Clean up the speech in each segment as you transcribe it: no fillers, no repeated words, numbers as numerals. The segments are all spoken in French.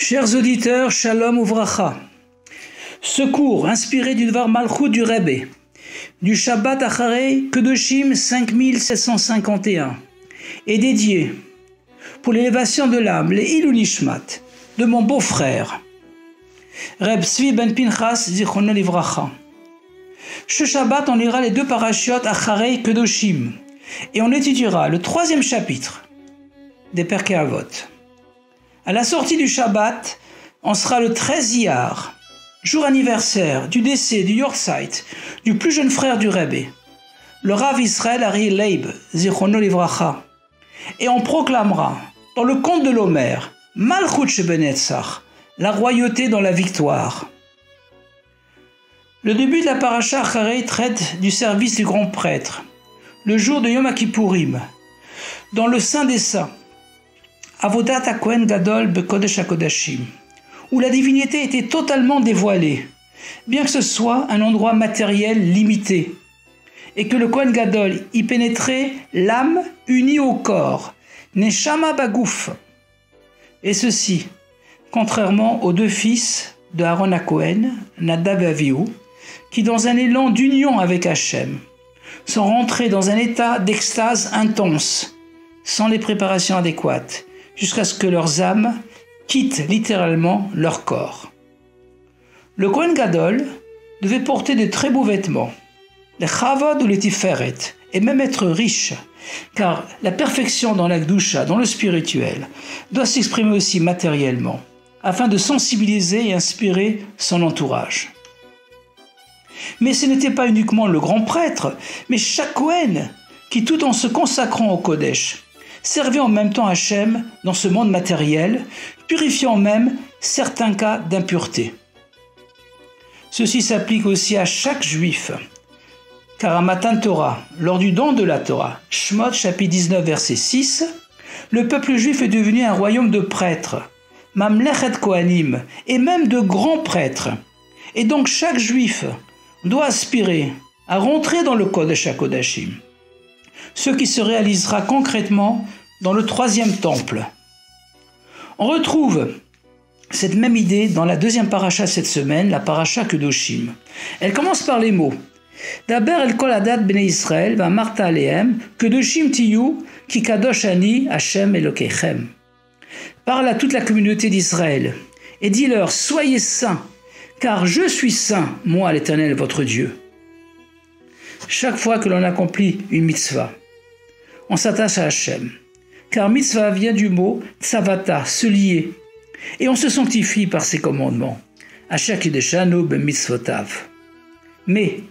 Chers auditeurs, Shalom Uvracha. Ce cours, inspiré du Dvar Malchut du Rebbe, du Shabbat Acharei Kedoshim 5751, est dédié pour l'élévation de l'âme, les Ilou Nishmat, de mon beau-frère, Reb Tzvi ben Pinchas Zichrono Livracha. Ce Shabbat, on lira les deux parashiot Acharei Kedoshim et on étudiera le 3e chapitre des Perkei Avot. À la sortie du Shabbat, on sera le 13 Iyar, jour anniversaire du décès du Yortzeit, du plus jeune frère du Rebbe, le Rav Israël Ari Leib, Zichrono Livracha. Et on proclamera, dans le conte de l'Homer, Malchut Shebenetzach, la royauté dans la victoire. Le début de la paracha Acharei traite du service du grand prêtre, le jour de Yom Kippourim, dans le Saint des Saints, Avodat HaKohen Gadol Bekodesh HaKodashim, où la divinité était totalement dévoilée, bien que ce soit un endroit matériel limité, et que le Kohen Gadol y pénétrait l'âme unie au corps, Neshama Bagouf. Et ceci, contrairement aux deux fils de Aaron HaKohen, Nadav et Avihu, qui dans un élan d'union avec Hachem, sont rentrés dans un état d'extase intense, sans les préparations adéquates, jusqu'à ce que leurs âmes quittent littéralement leur corps. Le Kohen Gadol devait porter de très beaux vêtements, les chavod ou les tiferet, et même être riche, car la perfection dans la Gdusha, dans le spirituel, doit s'exprimer aussi matériellement, afin de sensibiliser et inspirer son entourage. Mais ce n'était pas uniquement le grand prêtre, mais chaque Kohen qui, tout en se consacrant au Kodesh, servait en même temps Hachem dans ce monde matériel, purifiant même certains cas d'impureté. Ceci s'applique aussi à chaque juif, car à Matan Torah, lors du don de la Torah, Shemot chapitre 19 verset 6, le peuple juif est devenu un royaume de prêtres, Mamlechet Kohanim, et même de grands prêtres. Et donc chaque juif doit aspirer à rentrer dans le Kodesh HaKodashim, ce qui se réalisera concrètement dans le 3e temple. On retrouve cette même idée dans la 2e paracha cette semaine, la paracha Kedoshim. Elle commence par les mots Daber el kol adat bnei Israël v'amarta alehem Kedoshim tiyu ki kadosh ani Hashem Elokeichem. Parle à toute la communauté d'Israël et dis-leur, soyez saints, car je suis saint, moi l'Éternel votre Dieu. Chaque fois que l'on accomplit une mitzvah, on s'attache à Hachem, car mitzvah vient du mot tzavata, se lier, et on se sanctifie par ses commandements. Asher kideshanu b'mitzvotav. Mais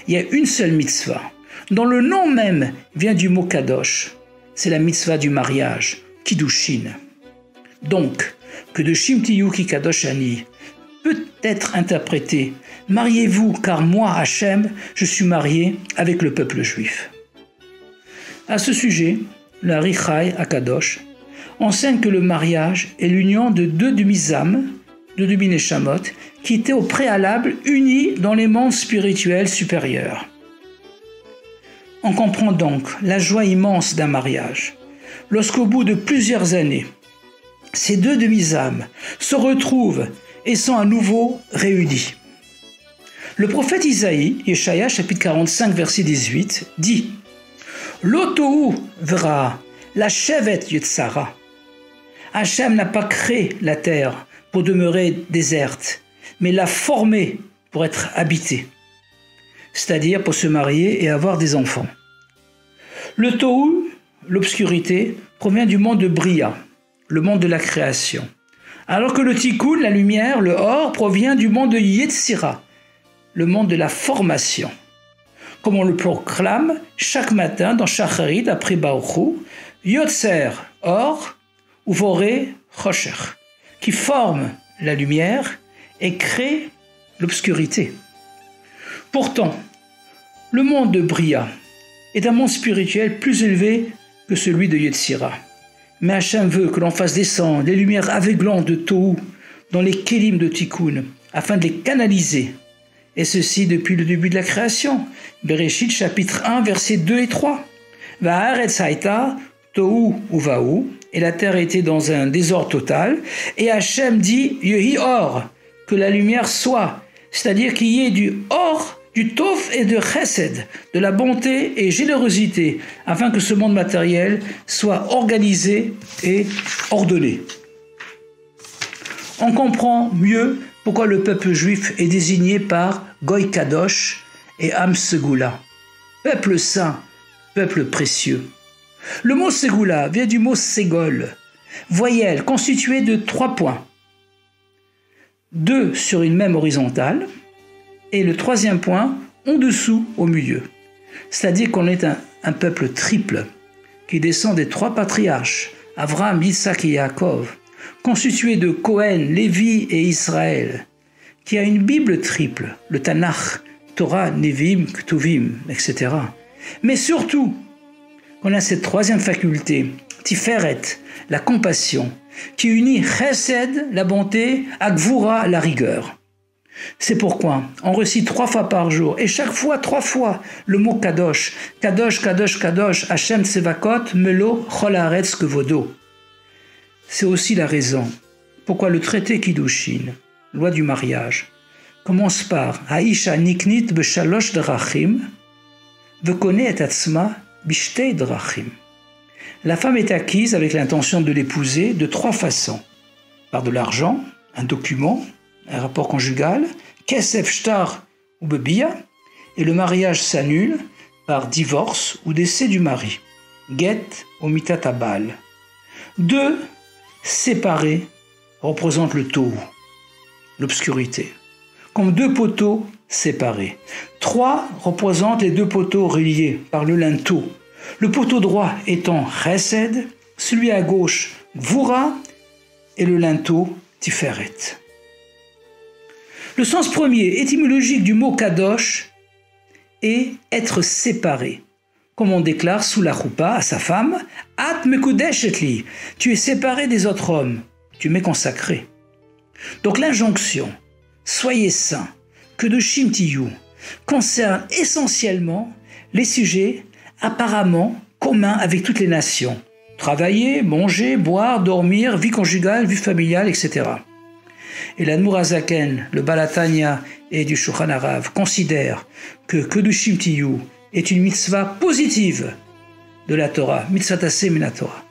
il y a une seule mitzvah, dont le nom même vient du mot kadosh. C'est la mitzvah du mariage, kiddushin. Donc, kedoshim tiyu ki kadosh ani peut être interprété « Mariez-vous, car moi, Hachem, je suis marié avec le peuple juif ». À ce sujet, le Harichai Akadosh enseigne que le mariage est l'union de deux demi-âmes, de demi-neshamot, qui étaient au préalable unis dans les mondes spirituels supérieurs. On comprend donc la joie immense d'un mariage, lorsqu'au bout de plusieurs années, ces deux demi-âmes se retrouvent et sont à nouveau réunis. Le prophète Isaïe, Yeshaya, chapitre 45, verset 18, dit « L'otohu vra, la shevet yetzara » Hachem n'a pas créé la terre pour demeurer déserte, mais l'a formée pour être habitée, c'est-à-dire pour se marier et avoir des enfants. Le tohu, l'obscurité, provient du monde de Bria, le monde de la création. Alors que le tikkun, la lumière, le or, provient du monde de Yetzira, le monde de la formation. Comme on le proclame chaque matin dans Shacharit, d'après Baruch Hu, Yotzer, or, Uvoré, Chosher, qui forme la lumière et crée l'obscurité. Pourtant, le monde de Bria est un monde spirituel plus élevé que celui de Yetzira. Mais Hachem veut que l'on fasse descendre les lumières aveuglantes de Tohu dans les kélim de Tikkun, afin de les canaliser. Et ceci depuis le début de la création. Bereshit chapitre 1, versets 2 et 3. Va'aretz haïta Tohu Uvahu, et la terre était dans un désordre total. Et Hachem dit Yehi Or, que la lumière soit, c'est-à-dire qu'il y ait du Or, du Tov et de Chesed, de la bonté et générosité, afin que ce monde matériel soit organisé et ordonné. On comprend mieux pourquoi le peuple juif est désigné par Goy Kadosh et Am Segula, peuple saint, peuple précieux. Le mot Segula vient du mot Segol, voyelle constituée de 3 points, 2 sur une même horizontale, et le 3e point en dessous au milieu. C'est-à-dire qu'on est un peuple triple qui descend des 3 patriarches, Avraham, Yitzhak et Yaakov, constitué de Cohen, Lévi et Israël, qui a une Bible triple, le Tanakh, Torah, Nevi'im, Ktuvim, etc. Mais surtout, on a cette 3e faculté, Tiferet, la compassion, qui unit Chesed, la bonté, à Gvura, la rigueur. C'est pourquoi on récite 3 fois par jour, et chaque fois 3 fois, le mot Kadosh, Kadosh, Kadosh, Kadosh, Hashem Tsevakot, Melo, Chol Haaretz Kevodo. C'est aussi la raison pourquoi le traité Kiddushin, loi du mariage, commence par Haisha Niknit Beshalosh Drachim, Vekone et Atzma Bishtei Drachim. La femme est acquise avec l'intention de l'épouser de 3 façons. Par de l'argent, un document, un rapport conjugal, Kesef Shtar ou Bebia, et le mariage s'annule par divorce ou décès du mari, Get ou Mitat Abal. 2 séparés représentent le tohu, l'obscurité, comme 2 poteaux séparés. 3 représentent les 2 poteaux reliés par le linteau, le poteau droit étant Chesed, celui à gauche Gvura et le linteau Tiferet. Le sens premier étymologique du mot Kadosh est être séparé. Comme on déclare sous la choupa à sa femme, At mekudeshetli, tu es séparé des autres hommes, tu m'es consacré. Donc l'injonction, soyez saints, que de Shimtiyu, concerne essentiellement les sujets apparemment communs avec toutes les nations. Travailler, manger, boire, dormir, vie conjugale, vie familiale, etc. Et l'Admour HaZaken, le Balatanya et du Shulchan Arav considèrent que Kedushim Tiyu est une mitzvah positive de la Torah, mitzvah tassé min Torah,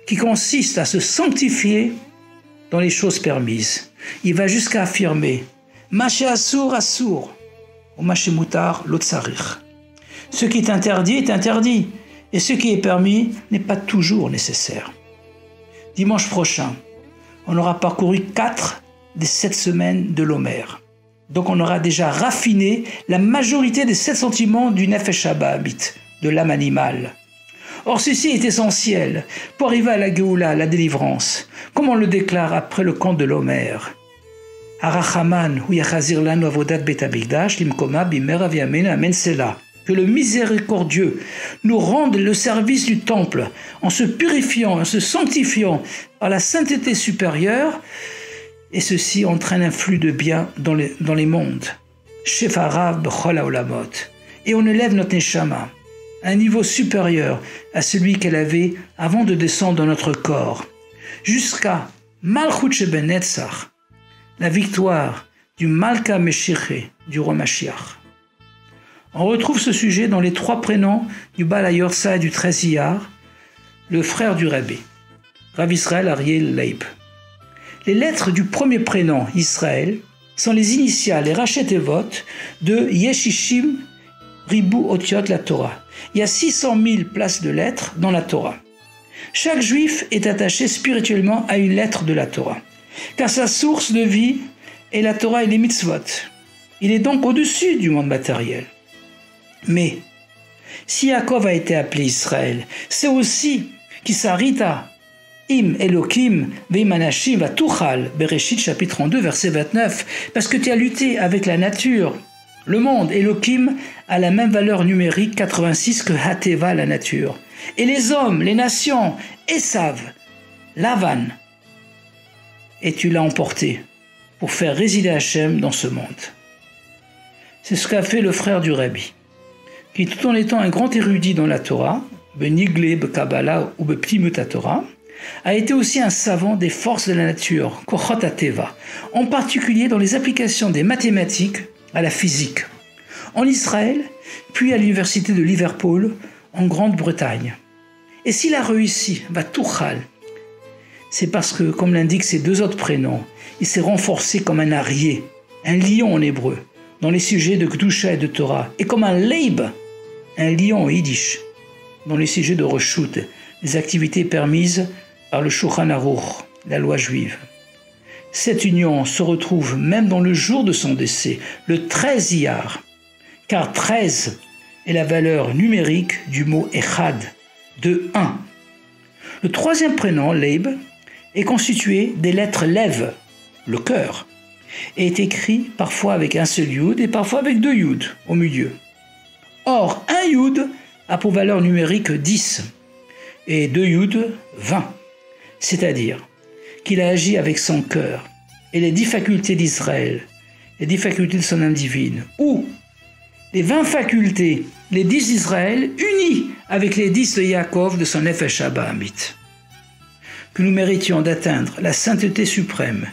qui consiste à se sanctifier dans les choses permises. Il va jusqu'à affirmer Maché Assour, Assour, ou Maché Moutar, Lotsarich. Ce qui est interdit, et ce qui est permis n'est pas toujours nécessaire. Dimanche prochain, on aura parcouru 4 des 7 semaines de l'Omer. Donc on aura déjà raffiné la majorité des 7 sentiments du Nefesh Habahamit, de l'âme animale. Or ceci est essentiel pour arriver à la Géoula, la délivrance, comme on le déclare après le conte de l'Omer. Arachaman hu yachazir lanu avodat bet hamikdash limkoma bimera v'yamin amen sela. Que le miséricordieux nous rende le service du temple en se purifiant, en se sanctifiant par la sainteté supérieure, et ceci entraîne un flux de bien dans les mondes. Shefarav b'chol haolamot. Et on élève notre neshama à un niveau supérieur à celui qu'elle avait avant de descendre dans notre corps, jusqu'à Malchut Sheben Netzach, la victoire du Malka Meshiché, du roi Mashiach. On retrouve ce sujet dans les 3 prénoms du Baal HaYorsa et du 13 Iyar, le frère du Rabbi, Rav Israël Ariel Leib. Les lettres du premier prénom, Israël, sont les initiales et Rachet Evot de Yeshishim Ribu Otiot la Torah. Il y a 600 000 places de lettres dans la Torah. Chaque juif est attaché spirituellement à une lettre de la Torah, car sa source de vie est la Torah et les mitzvot. Il est donc au-dessus du monde matériel. Mais, si Yaakov a été appelé Israël, c'est aussi Kisarita, Im Elokim, Veim Anashim Vatuchal, Bereshit chapitre 32, verset 29, parce que tu as lutté avec la nature. Le monde, Elokim, a la même valeur numérique 86 que Hateva, la nature. Et les hommes, les nations, Esav, Lavan, et tu l'as emporté pour faire résider Hachem dans ce monde. C'est ce qu'a fait le frère du Rabbi, qui tout en étant un grand érudit dans la Torah, Benigle, Bekabbalah ou Beplimut Torah, a été aussi un savant des forces de la nature, Kochot HaTeva, en particulier dans les applications des mathématiques à la physique, en Israël, puis à l'université de Liverpool, en Grande-Bretagne. Et s'il a réussi, Vatuchal, c'est parce que, comme l'indiquent ses deux autres prénoms, il s'est renforcé comme un arié, un lion en hébreu, dans les sujets de Kedusha et de Torah, et comme un leib, un lion en yiddish, dans les sujets de Reshut, les activités permises par le Shulchan Aruch, la loi juive. Cette union se retrouve même dans le jour de son décès, le 13 Iyar, car 13 est la valeur numérique du mot Echad, de 1. Le troisième prénom, Leib, est constitué des lettres Lev, le cœur, et est écrit parfois avec un seul Yud et parfois avec 2 Yud au milieu. Or, un Yud a pour valeur numérique 10 et 2 Yud 20, c'est-à-dire qu'il a agi avec son cœur et les 10 facultés d'Israël, les 10 facultés de son âme divine, ou les 20 facultés, les 10 d'Israël, unis avec les 10 de Yaakov de son Nefesh Abahamit. Que nous méritions d'atteindre la sainteté suprême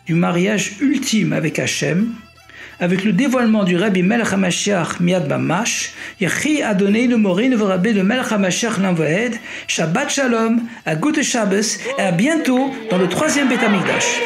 du mariage ultime avec Hachem, avec le dévoilement du Rabbi Melech HaMashiach Miad Mamash, Yechi Adonai Morin Rabbi de Melech HaMashiach L'Envoed, Shabbat Shalom, à Gute Shabbos et à bientôt dans le 3e Beth Amikdash.